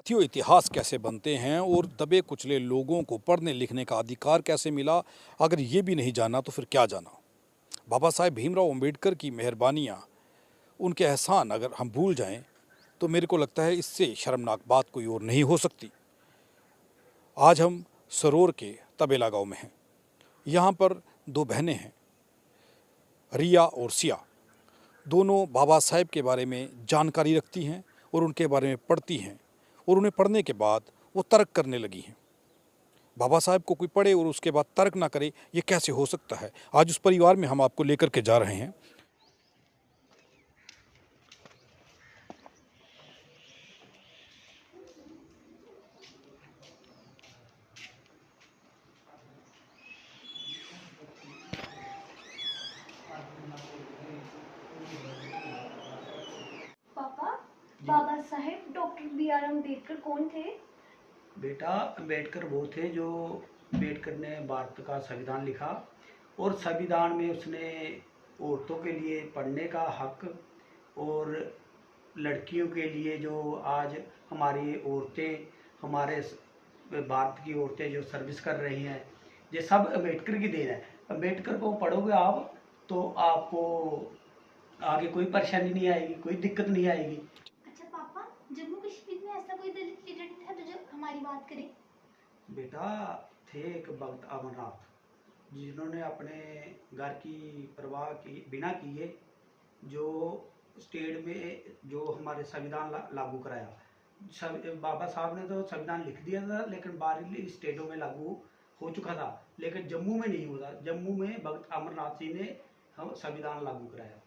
साथियों, इतिहास कैसे बनते हैं और दबे कुचले लोगों को पढ़ने लिखने का अधिकार कैसे मिला, अगर ये भी नहीं जाना तो फिर क्या जाना। बाबा साहेब भीमराव अंबेडकर की मेहरबानियाँ, उनके एहसान अगर हम भूल जाएं तो मेरे को लगता है इससे शर्मनाक बात कोई और नहीं हो सकती। आज हम सरोर के तबेला गांव में हैं। यहाँ पर दो बहनें हैं, रिया और सिया। दोनों बाबा साहेब के बारे में जानकारी रखती हैं और उनके बारे में पढ़ती हैं, और उन्हें पढ़ने के बाद वो तर्क करने लगी हैं। बाबा साहेब को कोई पढ़े और उसके बाद तर्क ना करे, ये कैसे हो सकता है। आज उस परिवार में हम आपको लेकर के जा रहे हैं। पापा, बाबा साहेब डॉक्टर B.R. अम्बेडकर कौन थे? बेटा, अम्बेडकर वो थे जो अम्बेडकर ने भारत का संविधान लिखा और संविधान में उसने औरतों के लिए पढ़ने का हक और लड़कियों के लिए जो आज हमारी औरतें, हमारे भारत की औरतें जो सर्विस कर रही हैं, ये सब अम्बेडकर की देन है। अम्बेडकर को पढ़ोगे आप तो आपको आगे कोई परेशानी नहीं आएगी, कोई दिक्कत नहीं आएगी। अच्छा पापा, जम्मू कश्मीर में ऐसा कोई दलित लीडर था जो हमारी बात करे? बेटा, थे एक भक्त अमरनाथ, जिन्होंने अपने घर की परवाह की बिना किए जो स्टेट में जो हमारे संविधान लागू कराया। बाबा साहब ने तो संविधान लिख दिया था, लेकिन बाहरी स्टेटों में लागू हो चुका था, लेकिन जम्मू में नहीं हुआ। जम्मू में भक्त अमरनाथ जी ने हम संविधान लागू कराया।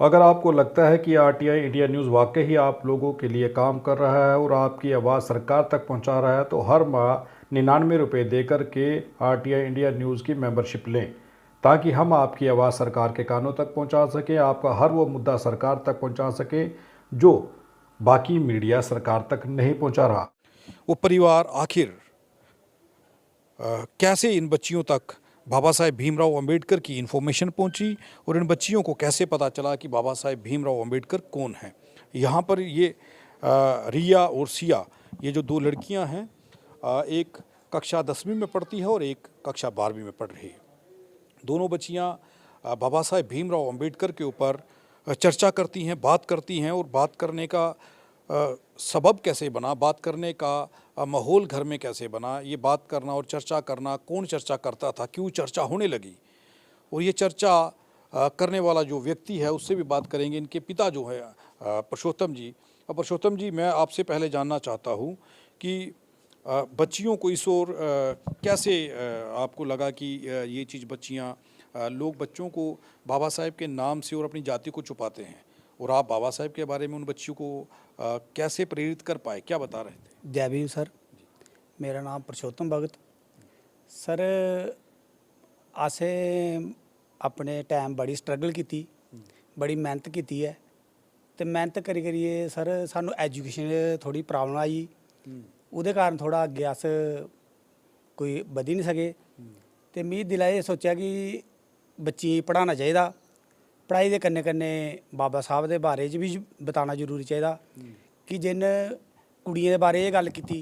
अगर आपको लगता है कि आरटीआई इंडिया न्यूज़ वाकई ही आप लोगों के लिए काम कर रहा है और आपकी आवाज़ सरकार तक पहुंचा रहा है, तो हर माह 99 रुपये देकर के आरटीआई इंडिया न्यूज़ की मेंबरशिप लें, ताकि हम आपकी आवाज़ सरकार के कानों तक पहुंचा सकें, आपका हर वो मुद्दा सरकार तक पहुंचा सकें जो बाकी मीडिया सरकार तक नहीं पहुंचा रहा। वो परिवार आखिर कैसे इन बच्चियों तक बाबा साहेब भीमराव अंबेडकर की इन्फॉर्मेशन पहुंची और इन बच्चियों को कैसे पता चला कि बाबा साहेब भीमराव अंबेडकर कौन हैं। यहाँ पर ये रिया और सिया, ये जो दो लड़कियाँ हैं, एक कक्षा 10वीं में पढ़ती है और एक कक्षा 12वीं में पढ़ रही है। दोनों बच्चियाँ बाबा साहेब भीमराव अंबेडकर के ऊपर चर्चा करती हैं, बात करती हैं, और बात करने का सबब कैसे बना, बात करने का माहौल घर में कैसे बना, ये बात करना और चर्चा करना, कौन चर्चा करता था, क्यों चर्चा होने लगी, और ये चर्चा करने वाला जो व्यक्ति है उससे भी बात करेंगे। इनके पिता जो है पुरुषोत्तम जी। पुरुषोत्तम जी, मैं आपसे पहले जानना चाहता हूँ कि बच्चियों को इस ओर कैसे आपको लगा कि ये चीज़ बच्चियाँ, लोग बच्चों को बाबा साहेब के नाम से और अपनी जाति को छुपाते हैं, और आप बाबा साहेब के बारे में उन बच्चियों को कैसे प्रेरित कर पाए, क्या बता रहे थे? जय भीम सर, मेरा नाम पुरुषोत्तम भगत सर। असें अपने टाइम बड़ी स्ट्रगल की, बड़ी मेहनत की है, तो मेहनत करी करिए सर सानू एजुकेशन थोड़ी प्रॉब्लम आई, उहदे कारण थोड़ा अगे अस कोई बधी नहीं सके। तो मैं दिला ये सोचा कि बच्ची पढ़ाना चाहिए, पढ़ाई के कन्ने कन्ने बाबा साहब के बारे च भी बताना जरूरी चाहिए कि जिन कुड़ियों के बारे गल की,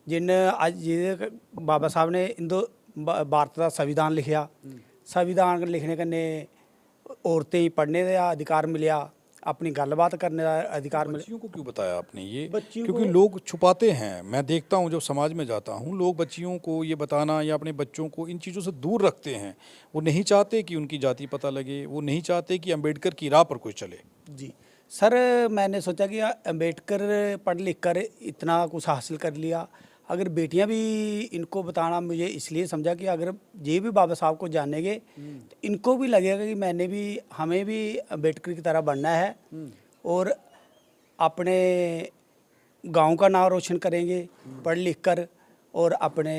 जिन अज जे बाबा साहब ने इंदो भारत का संविधान लिखा, संविधान लिखने कन्ने औरतें पढ़ने का अधिकार मिलया, अपनी गलबात करने का अधिकार मिले। बच्चियों को क्यों बताया आपने ये? बच्चियों क्योंकि लोग छुपाते हैं। मैं देखता हूँ जब समाज में जाता हूँ, लोग बच्चियों को ये बताना या अपने बच्चों को इन चीज़ों से दूर रखते हैं। वो नहीं चाहते कि उनकी जाति पता लगे, वो नहीं चाहते कि अंबेडकर की राह पर कोई चले। जी सर, मैंने सोचा कि अंबेडकर पढ़ लिख कर इतना कुछ हासिल कर लिया, अगर बेटियां भी इनको बताना, मुझे इसलिए समझा कि अगर ये भी बाबा साहब को जानेंगे तो इनको भी लगेगा कि मैंने भी, हमें भी अंबेडकर की तरह बनना है और अपने गांव का नाम रोशन करेंगे पढ़ लिख कर, और अपने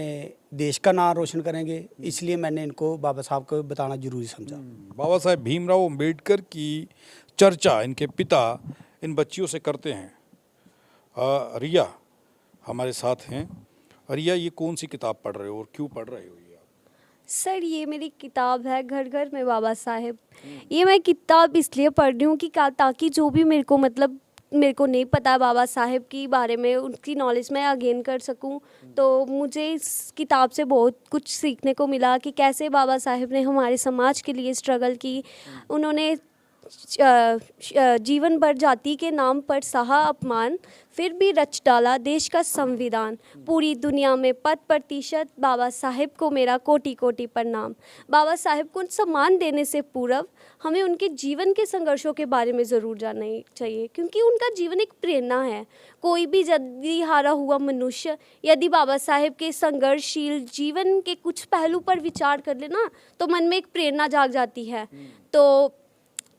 देश का नाम रोशन करेंगे। इसलिए मैंने इनको बाबा साहब को बताना जरूरी समझा। बाबा साहेब भीमराव अंबेडकर की चर्चा इनके पिता इन बच्चियों से करते हैं। रिया हमारे साथ हैं। रिया, ये कौन सी किताब पढ़ रहे हो और क्यों पढ़ रहे हो ये आप? सर, ये मेरी किताब है घर घर में बाबा साहेब। ये मैं किताब इसलिए पढ़ रही हूँ कि ताकि जो भी मेरे को मतलब मेरे को नहीं पता बाबा साहेब की बारे में, उनकी नॉलेज मैं अगेन कर सकूं। तो मुझे इस किताब से बहुत कुछ सीखने को मिला कि कैसे बाबा साहेब ने हमारे समाज के लिए स्ट्रगल की। उन्होंने जीवन भर जाति के नाम पर सहा अपमान, फिर भी रच डाला देश का संविधान। पूरी दुनिया में पद प्रतिशत बाबा साहेब को मेरा कोटि कोटि प्रणाम। बाबा साहेब को सम्मान देने से पूर्व हमें उनके जीवन के संघर्षों के बारे में ज़रूर जानना चाहिए, क्योंकि उनका जीवन एक प्रेरणा है। कोई भी जल्दी हारा हुआ मनुष्य यदि बाबा साहेब के संघर्षशील जीवन के कुछ पहलू पर विचार कर ले ना, तो मन में एक प्रेरणा जाग जाती है। तो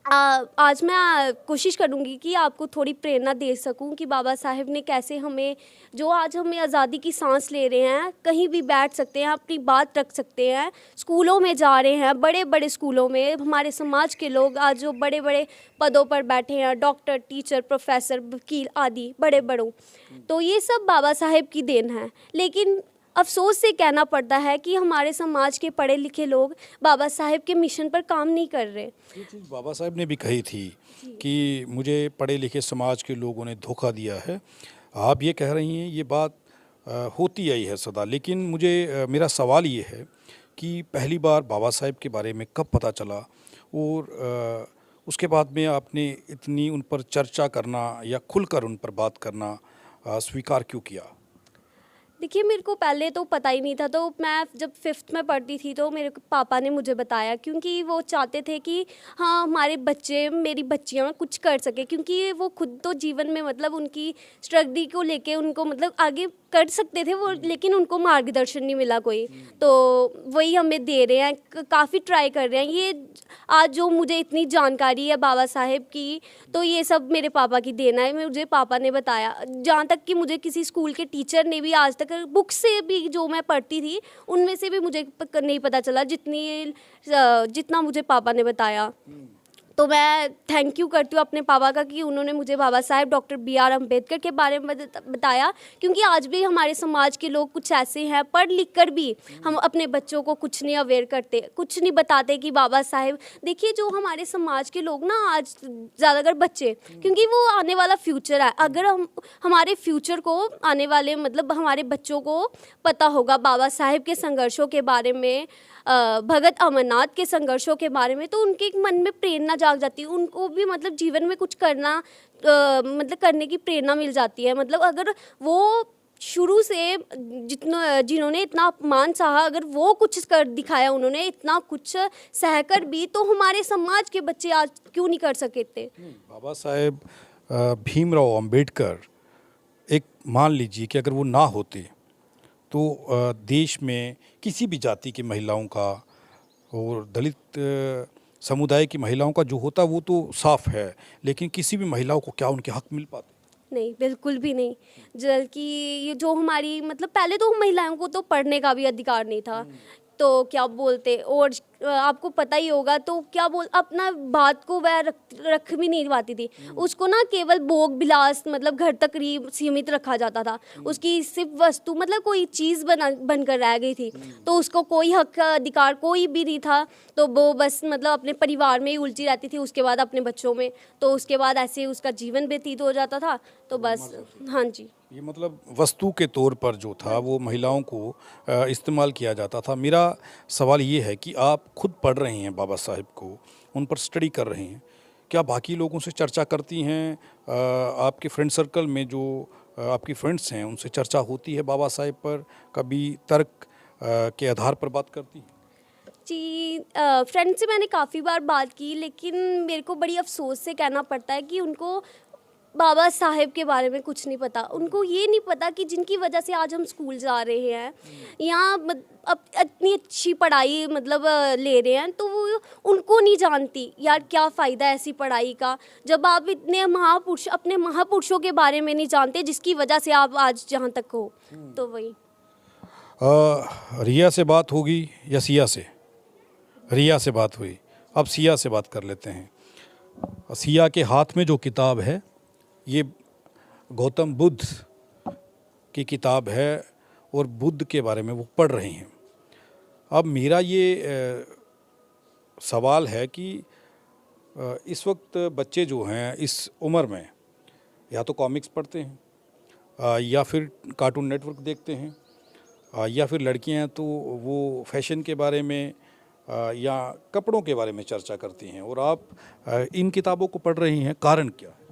आज मैं कोशिश करूँगी कि आपको थोड़ी प्रेरणा दे सकूँ कि बाबा साहेब ने कैसे हमें, जो आज हमें आज़ादी की सांस ले रहे हैं, कहीं भी बैठ सकते हैं, अपनी बात रख सकते हैं, स्कूलों में जा रहे हैं, बड़े बड़े स्कूलों में हमारे समाज के लोग आज जो बड़े बड़े पदों पर बैठे हैं, डॉक्टर, टीचर, प्रोफेसर, वकील आदि बड़े बड़ों, तो ये सब बाबा साहेब की देन है। लेकिन अफसोस से कहना पड़ता है कि हमारे समाज के पढ़े लिखे लोग बाबा साहेब के मिशन पर काम नहीं कर रहे। ये चीज़ बाबा साहेब ने भी कही थी कि मुझे पढ़े लिखे समाज के लोगों ने धोखा दिया है। आप ये कह रही हैं, ये बात होती आई है सदा। लेकिन मुझे मेरा सवाल ये है कि पहली बार बाबा साहेब के बारे में कब पता चला, और उसके बाद में आपने इतनी उन पर चर्चा करना या खुलकर उन पर बात करना स्वीकार क्यों किया? देखिए, मेरे को पहले तो पता ही नहीं था। तो मैं जब 5th में पढ़ती थी तो मेरे पापा ने मुझे बताया, क्योंकि वो चाहते थे कि हाँ हमारे बच्चे, मेरी बच्चियाँ कुछ कर सके, क्योंकि वो खुद तो जीवन में मतलब उनकी स्ट्रगल को लेके उनको मतलब आगे कर सकते थे वो, लेकिन उनको मार्गदर्शन नहीं मिला कोई। तो वही हमें दे रहे हैं, काफ़ी ट्राई कर रहे हैं। ये आज जो मुझे इतनी जानकारी है बाबा साहेब की, तो ये सब मेरे पापा की देना है। मुझे पापा ने बताया, जहाँ तक कि मुझे किसी स्कूल के टीचर ने भी आज तक बुक से भी जो मैं पढ़ती थी उनमें से भी मुझे नहीं पता चला जितना मुझे पापा ने बताया। तो मैं थैंक यू करती हूँ अपने पापा का कि उन्होंने मुझे बाबा साहेब डॉक्टर B.R. अम्बेडकर के बारे में बताया, क्योंकि आज भी हमारे समाज के लोग कुछ ऐसे हैं, पढ़ लिख कर भी हम अपने बच्चों को कुछ नहीं अवेयर करते, कुछ नहीं बताते कि बाबा साहेब। देखिए, जो हमारे समाज के लोग ना आज ज़्यादातर बच्चे, क्योंकि वो आने वाला फ्यूचर है, अगर हम हमारे फ्यूचर को आने वाले मतलब हमारे बच्चों को पता होगा बाबा साहेब के संघर्षों के बारे में, भगत अमरनाथ के संघर्षों के बारे में, तो उनके मन में प्रेरणा जाग जाती है। उनको भी मतलब जीवन में कुछ करना मतलब करने की प्रेरणा मिल जाती है। मतलब अगर वो शुरू से जिन्होंने इतना अपमान सहा, अगर वो कुछ कर दिखाया, उन्होंने इतना कुछ सहकर भी, तो हमारे समाज के बच्चे आज क्यों नहीं कर सके थे। बाबा साहेब भीमराव अंबेडकर, एक मान लीजिए कि अगर वो ना होते तो देश में किसी भी जाति की महिलाओं का और दलित समुदाय की महिलाओं का जो होता वो तो साफ है, लेकिन किसी भी महिलाओं को क्या उनके हक मिल पाते? नहीं, बिल्कुल भी नहीं। जबकि ये जो हमारी मतलब पहले तो महिलाओं को तो पढ़ने का भी अधिकार नहीं था, तो क्या बोलते, और आपको पता ही होगा, तो क्या बोल अपना बात को वह रख भी नहीं पाती थी। उसको ना केवल भोग विलास मतलब घर तक ही सीमित रखा जाता था। उसकी सिर्फ वस्तु मतलब कोई चीज़ बनकर रह गई थी, तो उसको कोई हक अधिकार कोई भी नहीं था। तो वो बस मतलब अपने परिवार में ही उलझी रहती थी, उसके बाद अपने बच्चों में, तो उसके बाद ऐसे उसका जीवन व्यतीत हो जाता था। तो बस हाँ जी, ये मतलब वस्तु के तौर पर जो था वो महिलाओं को इस्तेमाल किया जाता था। मेरा सवाल ये है कि आप खुद पढ़ रहे हैं बाबा साहेब को, उन पर स्टडी कर रहे हैं, क्या बाकी लोगों से चर्चा करती हैं? आपके फ्रेंड सर्कल में जो आपकी फ्रेंड्स हैं उनसे चर्चा होती है बाबा साहेब पर? कभी तर्क के आधार पर बात करती हैं? जी, फ्रेंड से मैंने काफ़ी बार बात की, लेकिन मेरे को बड़ी अफसोस से कहना पड़ता है कि उनको बाबा साहेब के बारे में कुछ नहीं पता। उनको ये नहीं पता कि जिनकी वजह से आज हम स्कूल जा रहे हैं, यहाँ अब इतनी अच्छी पढ़ाई मतलब ले रहे हैं, तो वो उनको नहीं जानती यार क्या फ़ायदा ऐसी पढ़ाई का, जब आप इतने अपने महापुरुषों के बारे में नहीं जानते जिसकी वजह से आप आज जहाँ तक हो। तो वही रिया से बात होगी या सिया से? रिया से बात हुई, अब सिया से बात कर लेते हैं। सिया के हाथ में जो किताब है ये गौतम बुद्ध की किताब है और बुद्ध के बारे में वो पढ़ रही हैं। अब मेरा ये सवाल है कि इस वक्त बच्चे जो हैं इस उम्र में, या तो कॉमिक्स पढ़ते हैं, या फिर कार्टून नेटवर्क देखते हैं, या फिर लड़कियां हैं तो वो फैशन के बारे में या कपड़ों के बारे में चर्चा करती हैं, और आप इन किताबों को पढ़ रही हैं, कारण क्या है?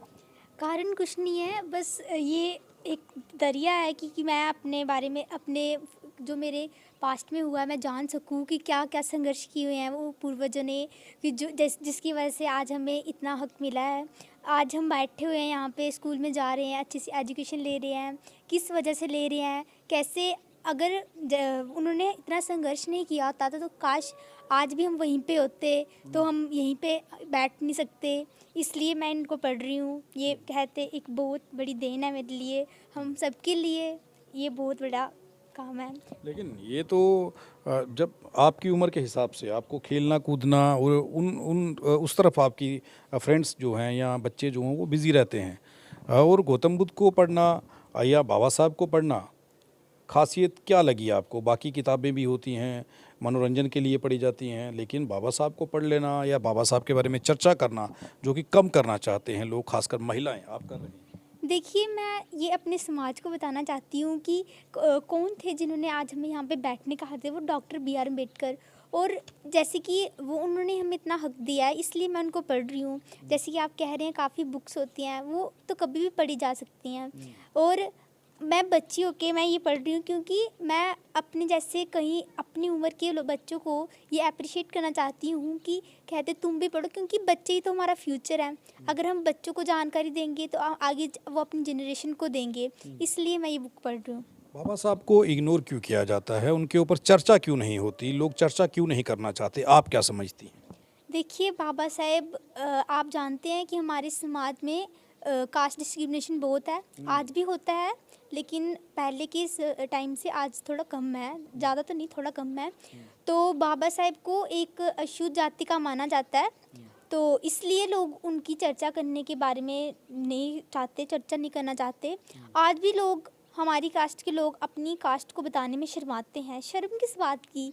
कारण कुछ नहीं है, बस ये एक ज़रिया है कि मैं अपने बारे में, अपने जो मेरे पास्ट में हुआ है, मैं जान सकूं कि क्या क्या संघर्ष किए हुए हैं वो पूर्वजों ने, कि जो जिसकी वजह से आज हमें इतना हक मिला है। आज हम बैठे हुए हैं यहाँ पे, स्कूल में जा रहे हैं, अच्छी सी एजुकेशन ले रहे हैं, किस वजह से ले रहे हैं, कैसे, अगर उन्होंने इतना संघर्ष नहीं किया होता तो काश आज भी हम वहीं पे होते, तो हम यहीं पे बैठ नहीं सकते। इसलिए मैं इनको पढ़ रही हूँ। ये कहते एक बहुत बड़ी देन है मेरे लिए, हम सबके लिए ये बहुत बड़ा काम है। लेकिन ये तो जब आपकी उम्र के हिसाब से आपको खेलना कूदना और उस तरफ आपकी फ्रेंड्स जो हैं या बच्चे जो हैं वो बिज़ी रहते हैं, और गौतम बुद्ध को पढ़ना या बाबा साहब को पढ़ना, खासियत क्या लगी आपको? बाकी किताबें भी होती हैं, मनोरंजन के लिए पढ़ी जाती हैं, लेकिन बाबा साहब को पढ़ लेना या बाबा साहब के बारे में चर्चा करना, जो कि कम करना चाहते हैं लोग, खासकर महिलाएं, आप कर रही हैं। देखिए, मैं ये अपने समाज को बताना चाहती हूँ कि कौन थे जिन्होंने आज हमें यहाँ पे बैठने कहा थे, वो डॉक्टर B.R. अम्बेडकर। और जैसे कि वो, उन्होंने हमें इतना हक दिया है, इसलिए मैं उनको पढ़ रही हूँ। जैसे कि आप कह रहे हैं काफ़ी बुक्स होती हैं, वो तो कभी भी पढ़ी जा सकती हैं। और मैं बच्ची होके मैं ये पढ़ रही हूँ क्योंकि मैं अपने जैसे कहीं अपनी उम्र के बच्चों को ये अप्रिशिएट करना चाहती हूँ कि कहते तुम भी पढ़ो, क्योंकि बच्चे ही तो हमारा फ्यूचर है। अगर हम बच्चों को जानकारी देंगे तो आगे वो अपनी जनरेशन को देंगे, इसलिए मैं ये बुक पढ़ रही हूँ। बाबा साहब को इग्नोर क्यों किया जाता है? उनके ऊपर चर्चा क्यों नहीं होती? लोग चर्चा क्यों नहीं करना चाहते? आप क्या समझती हैं? देखिए, बाबा साहेब, आप जानते हैं कि हमारे समाज में कास्ट डिस्क्रिमिनेशन बहुत है, आज भी होता है, लेकिन पहले के टाइम से आज थोड़ा कम है, ज़्यादा तो नहीं, थोड़ा कम है। तो बाबा साहेब को एक अछूत जाति का माना जाता है, तो इसलिए लोग उनकी चर्चा करने के बारे में नहीं चाहते, चर्चा नहीं करना चाहते। आज भी लोग, हमारी कास्ट के लोग अपनी कास्ट को बताने में शर्माते हैं। शर्म किस बात की?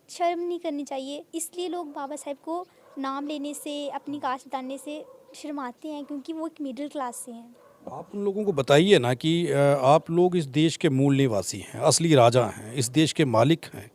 शर्म नहीं करनी चाहिए। इसलिए लोग बाबा साहेब को नाम लेने से, अपनी कास्ट बताने से शर्माते हैं, क्योंकि वो एक मिडिल क्लास से हैं। आप उन लोगों को बताइए ना कि आप लोग इस देश के मूल निवासी हैं, असली राजा हैं, इस देश के मालिक हैं,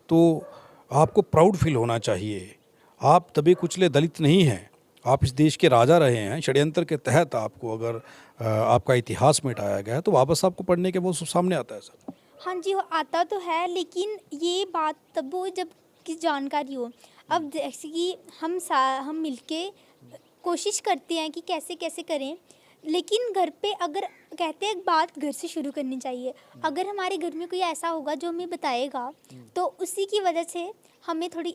तो आपको प्राउड फील होना चाहिए। आप दबे कुचले दलित नहीं हैं, आप इस देश के राजा रहे हैं। षड्यंत्र के तहत आपको अगर आपका इतिहास मिटाया गया है तो बाबा साहब को पढ़ने के वो सब सामने आता है सर। हाँ जी, वो आता तो है, लेकिन ये बात तब हो जब की जानकारी हो। अब जैसे कि हम मिलके कोशिश करते हैं कि कैसे कैसे करें, लेकिन घर पे अगर कहते हैं, बात घर से शुरू करनी चाहिए। अगर हमारे घर में कोई ऐसा होगा जो हमें बताएगा, तो उसी की वजह से हमें थोड़ा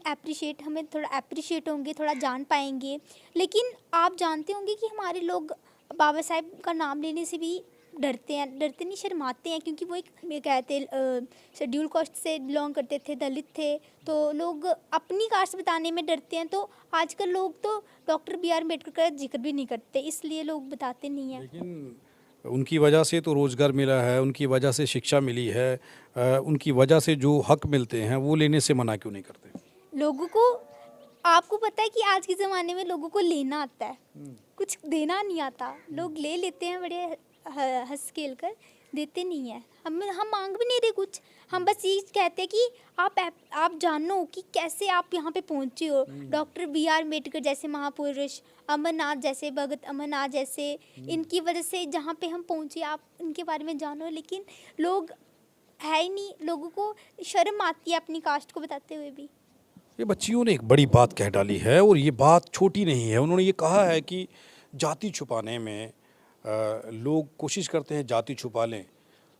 अप्रिशिएट होंगे, थोड़ा जान पाएंगे। लेकिन आप जानते होंगे कि हमारे लोग बाबा साहेब का नाम लेने से भी डरते नहीं, शर्माते हैं, क्योंकि वो एक कहते शेड्यूल कास्ट से बिलोंग करते थे, दलित थे, तो लोग अपनी कास्ट बताने में डरते हैं। तो आजकल लोग तो डॉक्टर B.R. अम्बेडकर का जिक्र भी नहीं करते, इसलिए लोग बताते नहीं हैं। लेकिन उनकी वजह से तो रोज़गार मिला है, उनकी वजह से शिक्षा मिली है, उनकी वजह से जो हक मिलते हैं वो लेने से मना क्यों नहीं करते? लोगों को, आपको पता है कि आज के ज़माने में लोगों को लेना आता है, कुछ देना नहीं आता। लोग ले लेते हैं, बड़े हंस खेल कर, देते नहीं हैं। हम मांग भी नहीं रहे कुछ, हम बस ये कहते हैं कि आप जानो कि कैसे आप यहाँ पे पहुँचे हो। Doctor B.R. अम्बेडकर जैसे महापुरुष, अमरनाथ जैसे, भगत अमरनाथ जैसे, इनकी वजह से जहाँ पे हम पहुँचे, आप इनके बारे में जानो। लेकिन लोग है ही नहीं, लोगों को शर्म आती है अपनी कास्ट को बताते हुए भी। ये बच्चियों ने एक बड़ी बात कह डाली है, और ये बात छोटी नहीं है। उन्होंने ये कहा है कि जाति छुपाने में लोग कोशिश करते हैं जाति छुपा लें,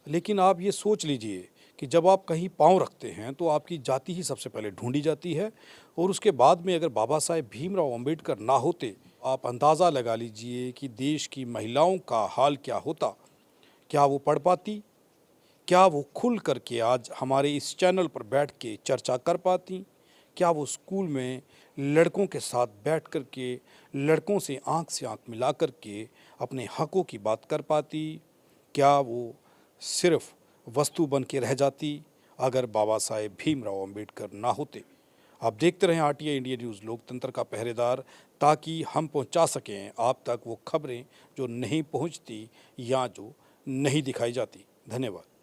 लेकिन आप ये सोच लीजिए कि जब आप कहीं पाँव रखते हैं तो आपकी जाति ही सबसे पहले ढूंढी जाती है, और उसके बाद में अगर बाबा साहेब भीमराव अम्बेडकर ना होते, आप अंदाज़ा लगा लीजिए कि देश की महिलाओं का हाल क्या होता। क्या वो पढ़ पाती? क्या वो खुल करके आज हमारे इस चैनल पर बैठ के चर्चा कर पाती? क्या वो स्कूल में लड़कों के साथ बैठ कर के, लड़कों से आंख मिला कर के अपने हकों की बात कर पाती? क्या वो सिर्फ वस्तु बन के रह जाती अगर बाबा साहेब भीमराव अम्बेडकर ना होते? आप देखते रहें RTI इंडिया न्यूज़, लोकतंत्र का पहरेदार, ताकि हम पहुंचा सकें आप तक वो खबरें जो नहीं पहुंचती या जो नहीं दिखाई जाती। धन्यवाद।